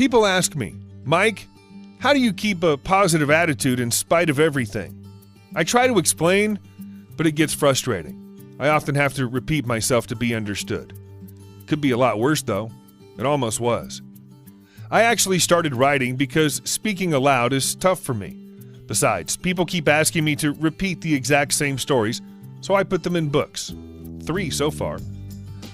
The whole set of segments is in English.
People ask me, Mike, how do you keep a positive attitude in spite of everything? I try to explain, but it gets frustrating. I often have to repeat myself to be understood. Could be a lot worse, though. It almost was. I actually started writing because speaking aloud is tough for me. Besides, people keep asking me to repeat the exact same stories, so I put them in books. 3 so far.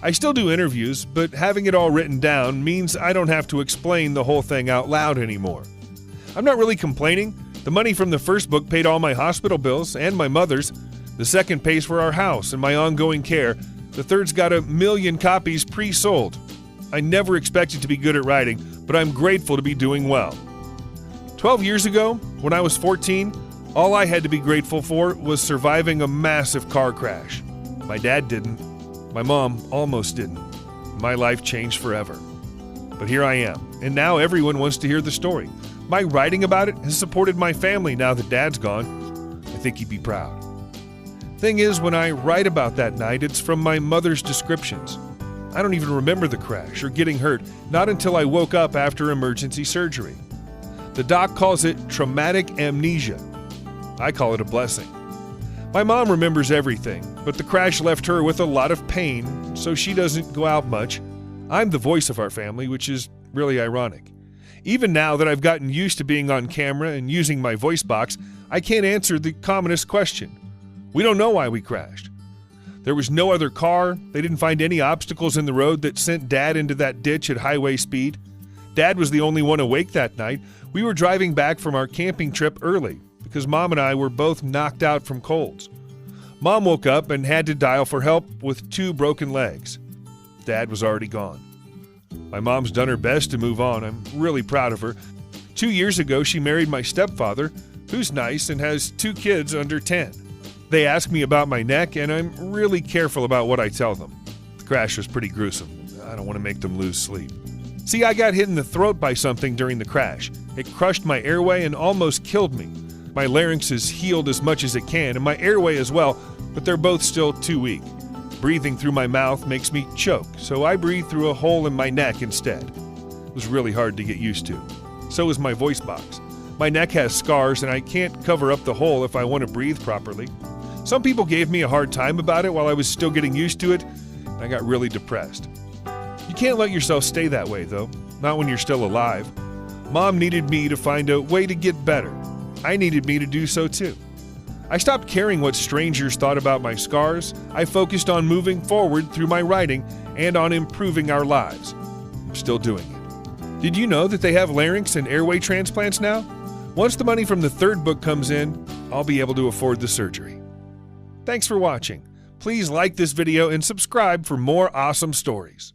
I still do interviews, but having it all written down means I don't have to explain the whole thing out loud anymore. I'm not really complaining. The money from the first book paid all my hospital bills and my mother's. The second pays for our house and my ongoing care. The third's got 1 million copies pre-sold. I never expected to be good at writing, but I'm grateful to be doing well. 12 years ago, when I was 14, all I had to be grateful for was surviving a massive car crash. My dad didn't. My mom almost didn't. My life changed forever. But here I am, and now everyone wants to hear the story. My writing about it has supported my family now that Dad's gone. I think he'd be proud. Thing is, when I write about that night, it's from my mother's descriptions. I don't even remember the crash or getting hurt, not until I woke up after emergency surgery. The doc calls it traumatic amnesia. I call it a blessing. My mom remembers everything, but the crash left her with a lot of pain, so she doesn't go out much. I'm the voice of our family, which is really ironic. Even now that I've gotten used to being on camera and using my voice box, I can't answer the commonest question. We don't know why we crashed. There was no other car. They didn't find any obstacles in the road that sent Dad into that ditch at highway speed. Dad was the only one awake that night. We were driving back from our camping trip early because Mom and I were both knocked out from colds. Mom woke up and had to dial for help with 2 broken legs. Dad was already gone. My mom's done her best to move on. I'm really proud of her. 2 years ago, she married my stepfather, who's nice and has 2 kids under 10. They ask me about my neck, and I'm really careful about what I tell them. The crash was pretty gruesome. I don't want to make them lose sleep. See, I got hit in the throat by something during the crash. It crushed my airway and almost killed me. My larynx is healed as much as it can, and my airway as well, but they're both still too weak. Breathing through my mouth makes me choke, so I breathe through a hole in my neck instead. It was really hard to get used to. So is my voice box. My neck has scars, and I can't cover up the hole if I want to breathe properly. Some people gave me a hard time about it while I was still getting used to it, and I got really depressed. You can't let yourself stay that way, though, not when you're still alive. Mom needed me to find a way to get better. I needed me to do so too. I stopped caring what strangers thought about my scars. I focused on moving forward through my writing and on improving our lives. I'm still doing it. Did you know that they have larynx and airway transplants now? Once the money from the 3rd book comes in, I'll be able to afford the surgery. Thanks for watching. Please like this video and subscribe for more awesome stories.